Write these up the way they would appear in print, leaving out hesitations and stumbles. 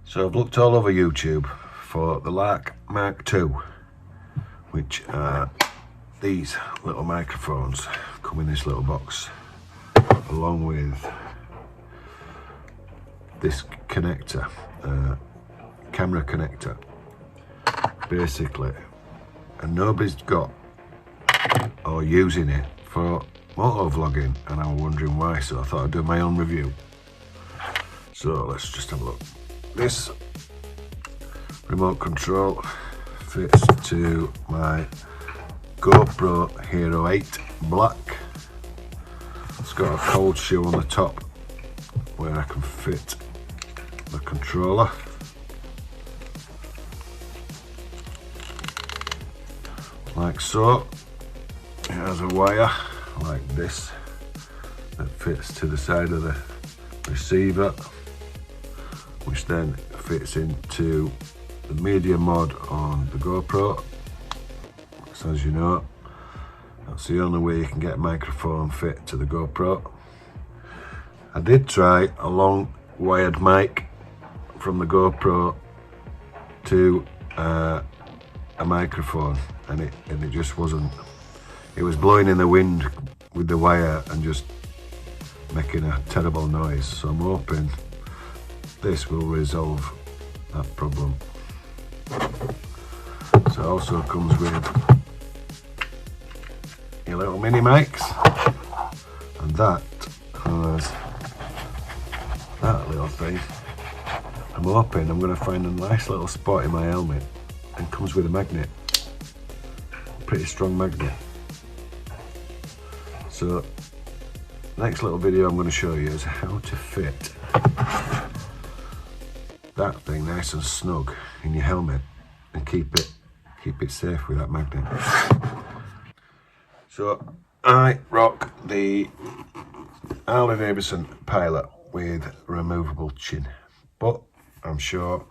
So I've looked all over YouTube for the Lark Mark II, which are these little microphones, come in this little box, along with this connector, camera connector, basically, and nobody's got or using it for moto vlogging, and I was wondering why, so I thought I'd do my own review. So let's just have a look. This remote control fits to my GoPro Hero 8 Black. It's got a cold shoe on the top where I can fit the controller. Like so. It has a wire like this that fits to the side of the receiver, which then fits into the media mod on the GoPro. So as you know, that's the only way you can get a microphone fit to the GoPro. I did try a long wired mic from the GoPro to a microphone, and it just wasn't. It was blowing in the wind with the wire and just making a terrible noise. So I'm hoping this will resolve that problem. So it also comes with your little mini mics, and that has that little thing. I'm hoping I'm going to find a nice little spot in my helmet, and comes with a magnet, a pretty strong magnet. So next little video I'm going to show you is how to fit that thing nice and snug in your helmet and keep it safe with that magnet. So I rock the Hollyland Pilot with removable chin, but I'm sure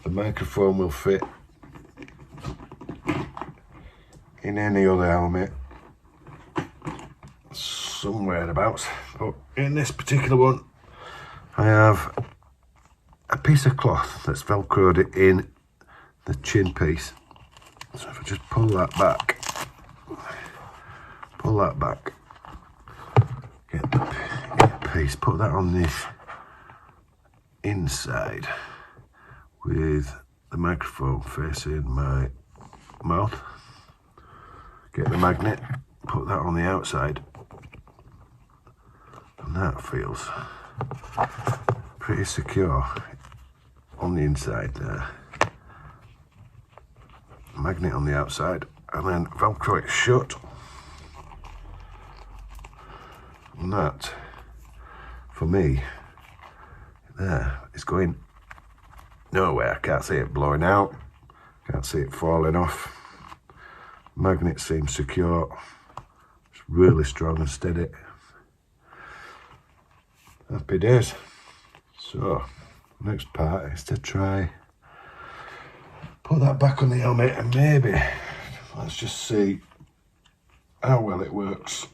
the microphone will fit in any other helmet somewhere abouts, but in this particular one I have a piece of cloth that's velcroed in the chin piece. So if I just pull that back, get the piece, put that on this inside with the microphone facing my mouth, get the magnet, put that on the outside, and that feels pretty secure on the inside there. Magnet on the outside, and then velcro it shut, and that for me there is going nowhere. I can't see it blowing out, can't see it falling off. Magnet seems secure, it's really strong and steady. Happy days. So next part is to try put that back on the helmet, and maybe let's just see how well it works.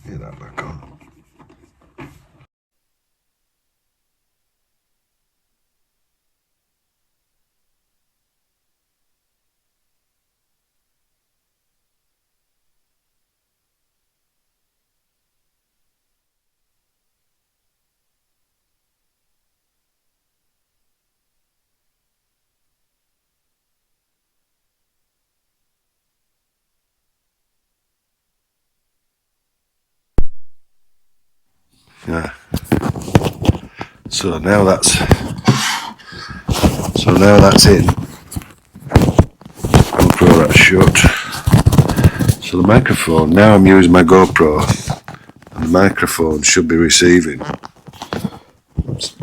Get that back on. Yeah. So now that's in. GoPro that's shut. So the microphone, now I'm using my GoPro, and the microphone should be receiving. Oops.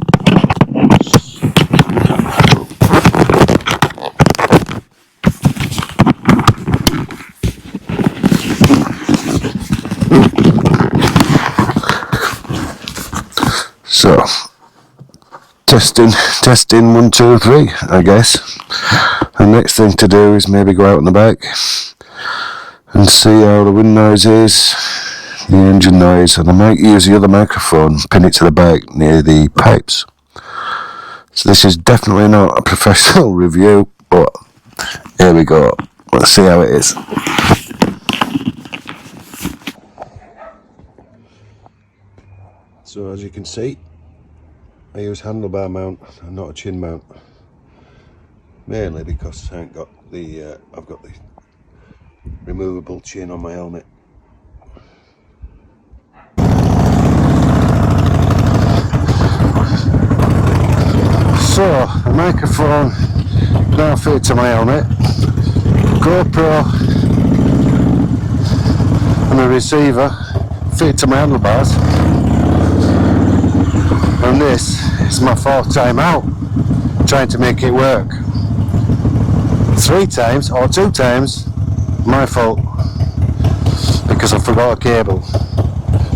So testing 1, 2, 3, I guess. The next thing to do is maybe go out on the bike and see how the wind noise is, the engine noise, and I might use the other microphone, pin it to the bike near the pipes. So this is definitely not a professional review, but here we go. Let's see how it is. So as you can see, I use handlebar mount and not a chin mount, mainly because I ain't got the I've got the removable chin on my helmet. So the microphone now fitted to my helmet, GoPro and the receiver fitted to my handlebars, and this is my 4th time out trying to make it work. 3 times or 2 times my fault, because I forgot a cable.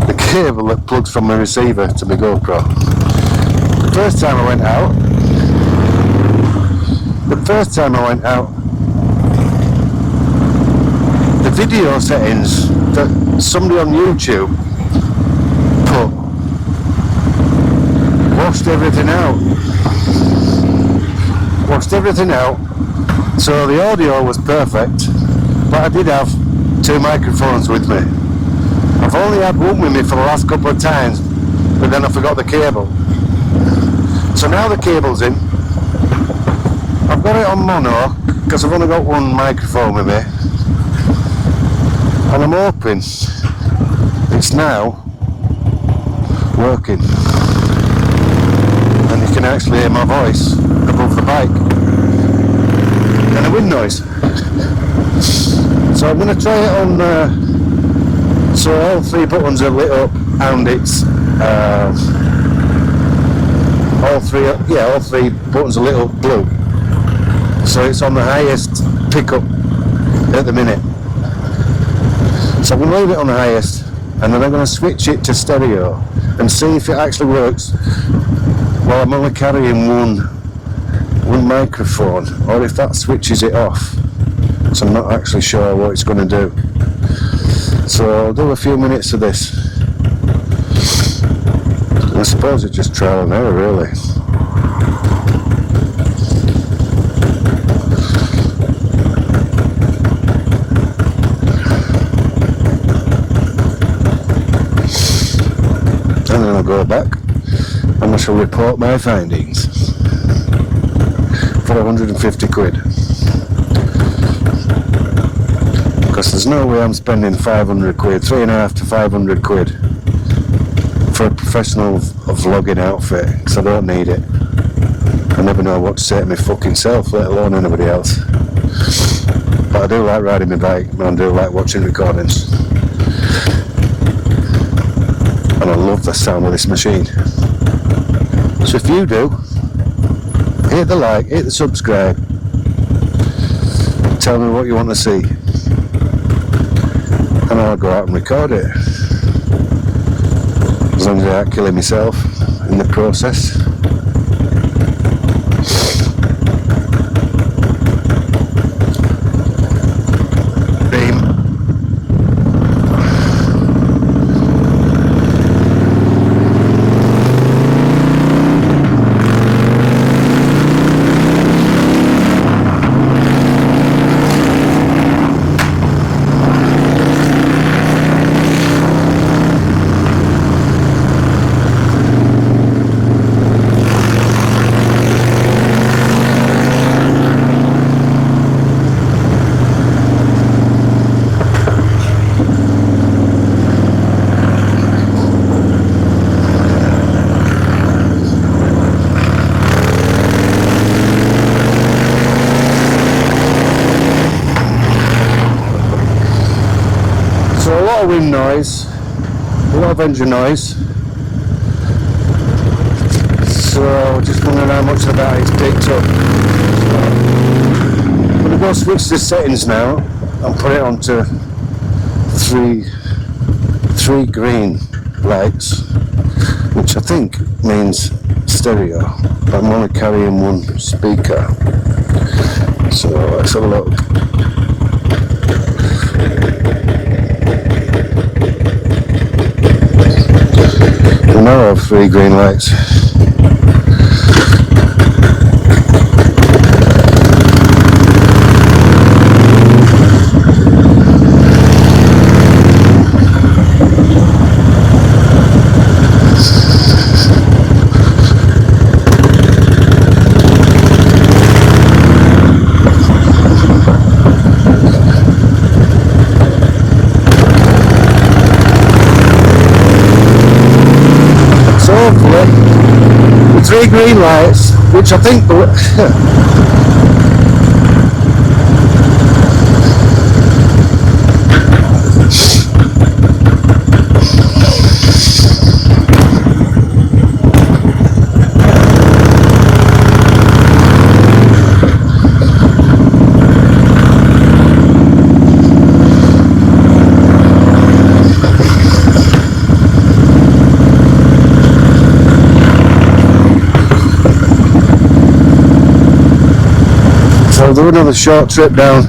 The cable that plugs from my receiver to my GoPro. The first time I went out, the video settings that somebody on YouTube put washed everything out. So the audio was perfect, but I did have 2 microphones with me. I've only had one with me for the last couple of times, but then I forgot the cable. So now the cable's in. I've got it on mono because I've only got 1 microphone with me, and I'm hoping it's now working and you can actually hear my voice above the bike and the wind noise. So I'm going to try it on so all 3 buttons are lit up and it's all three buttons are lit up blue, so it's on the highest pickup at the minute. So I'm going to leave it on the highest, and then I'm going to switch it to stereo and see if it actually works while I'm only carrying one microphone, or if that switches it off. So I'm not actually sure what it's going to do. So I'll do a few minutes of this. I suppose it's just trial and error, really. And then I'll go back and I shall report my findings for 150 quid. Because there's no way I'm spending 500 quid, 3.5 to 500 quid for a professional vlogging outfit, because I don't need it. I never know what to say to my fucking self, let alone anybody else. But I do like riding my bike, and I do like watching recordings. And I love the sound of this machine. So if you do, hit the like, hit the subscribe, tell me what you want to see, and I'll go out and record it. As long as I aren't killing myself in the process. So a lot of wind noise, a lot of engine noise. So just wondering how much of that is picked up. I'm going to go switch the settings now and put it onto three green lights, which I think means stereo. I'm only carrying 1 speaker. So let's have a look. now have 3 green lights. With 3 green lights, which I think I'll do another short trip down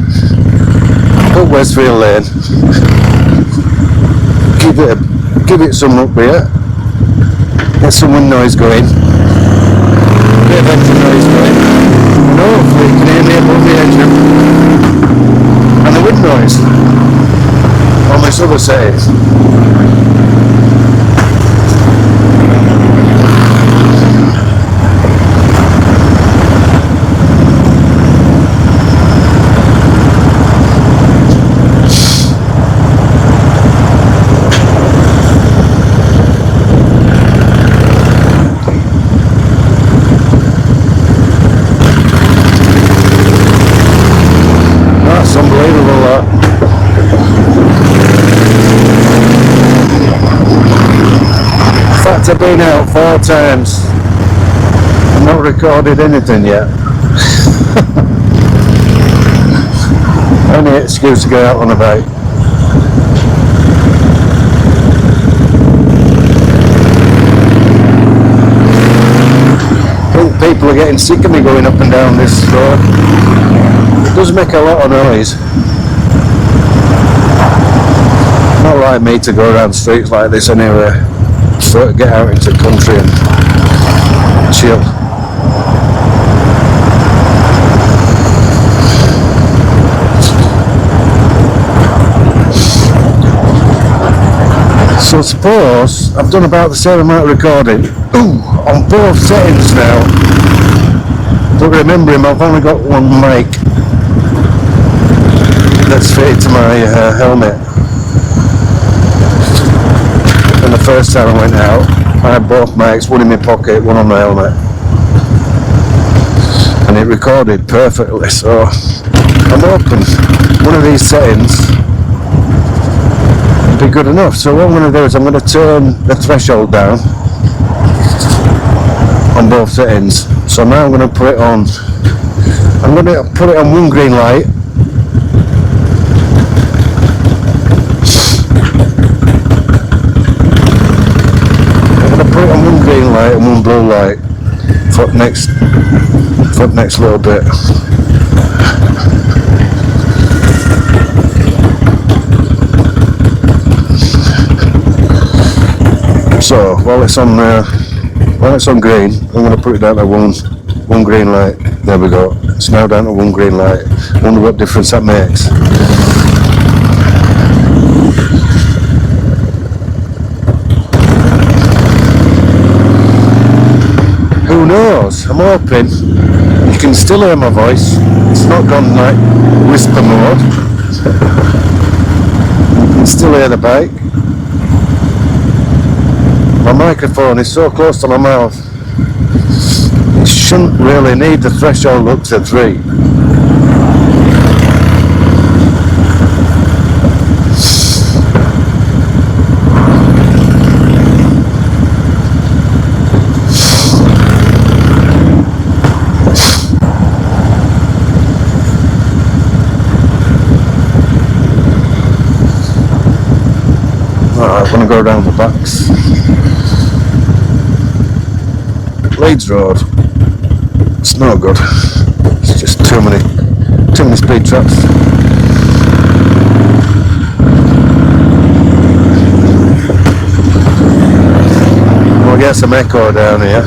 up Westfield Lane, give it some up here, get some wind noise going, a bit of engine noise going, and hopefully you can hear me above the engine and the wind noise on this other settings. That's unbelievable, that. In fact, I've been out 4 times and not recorded anything yet. Any excuse to get out on a bike. I think people are getting sick of me going up and down this road. It does make a lot of noise. Not like me to go around streets like this anyway. So to get out into the country and chill. So suppose I've done about the same amount of recording. On both settings now. But remembering I've only got one mic that's fitted to my helmet. And the first time I went out, I had both mics, one in my pocket, one on my helmet. And it recorded perfectly, so I'm hoping one of these settings will be good enough. So what I'm going to do is I'm going to turn the threshold down on both settings. So now I'm going to put it on. I'm going to put it on one green light. I'm going to put it on one green light and one blue light for the next little bit. So while it's on green, I'm going to put it down to one green light. There we go. It's now down to one green light. Wonder what difference that makes. Who knows? I'm hoping you can still hear my voice. It's not gone like whisper mode. You can still hear the bike. My microphone is so close to my mouth, it shouldn't really need the threshold up to 3. Alright, I'm going to go around the backs. Leeds Road, it's no good, it's just too many speed traps. We're get some echo down here.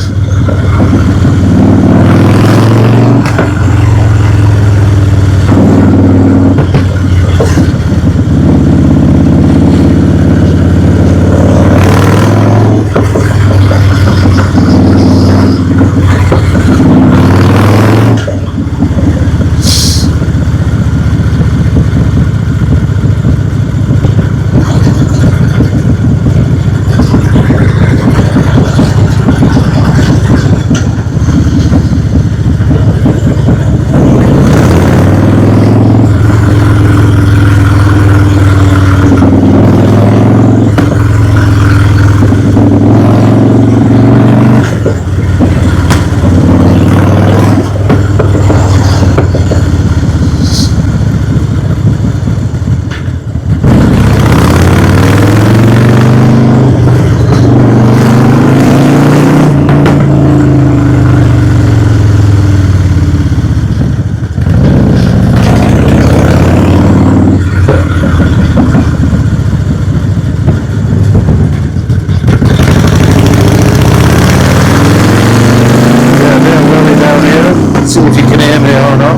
See if you can hear me or not.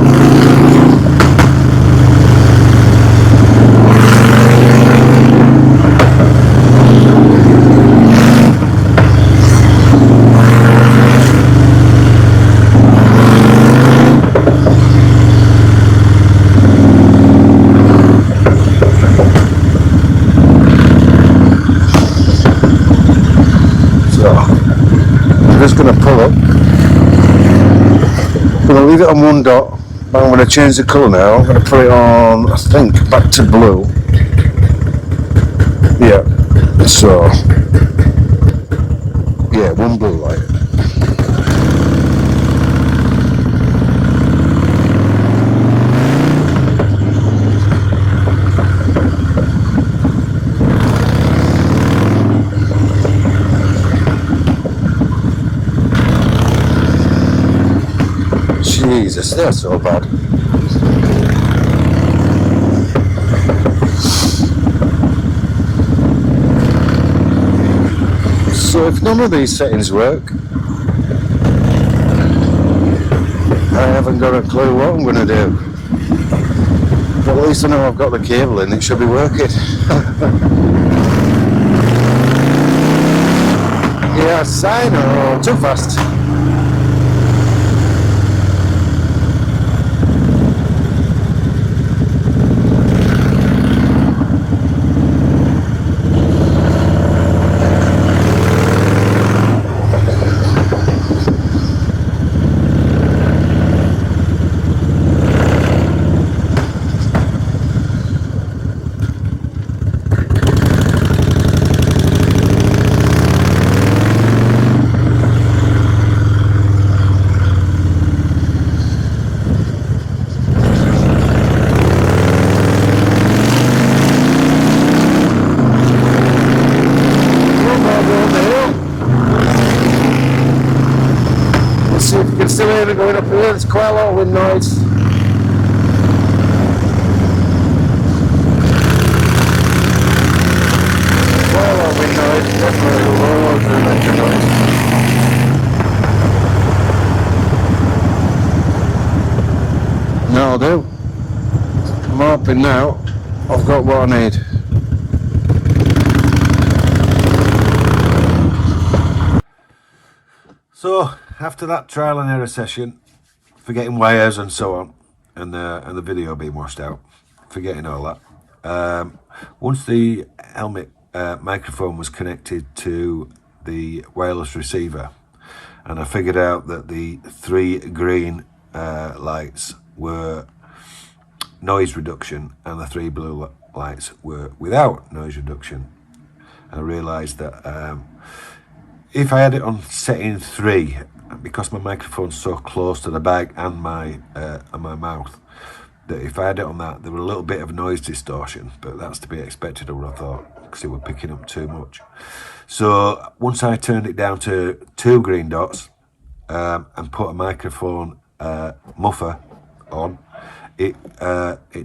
So, I'm just going to pull up. I'm going to leave it on one dot, but I'm going to change the colour now. I'm going to put it on, I think, back to blue. Yeah, so, yeah, one blue light. Jesus, they're so bad. So if none of these settings work, I haven't got a clue what I'm going to do. But at least I know I've got the cable in, it should be working. Yeah, sign or too fast. See if you can still hear it going up here. There's quite a lot of wind noise. Quite a lot of wind noise, definitely loads of engine noise. That'll do. I'm hoping now I've got what I need. So after that trial and error session, forgetting wires and so on, and the video being washed out, forgetting all that, once the helmet microphone was connected to the wireless receiver, and I figured out that the 3 green lights were noise reduction and the 3 blue lights were without noise reduction, I realised that if I had it on setting 3, because my microphone's so close to the bag and my mouth, that if I had it on that, there was a little bit of noise distortion, but that's to be expected, I would have thought, because it was picking up too much. So once I turned it down to 2 green dots and put a microphone muffler on, it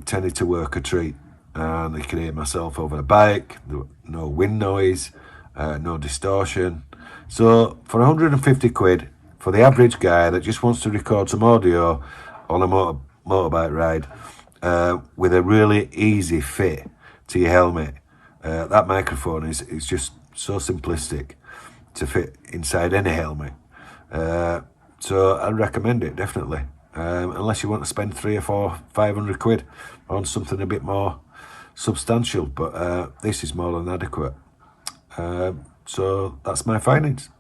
tended to work a treat, and I could hear myself over the bike. There was no wind noise, no distortion. So for 150 quid, for the average guy that just wants to record some audio on a motorbike ride, with a really easy fit to your helmet, that microphone is just so simplistic to fit inside any helmet. So I'd recommend it, definitely. Unless you want to spend 300 or 400, 500 quid on something a bit more substantial, but this is more than adequate. So that's my findings.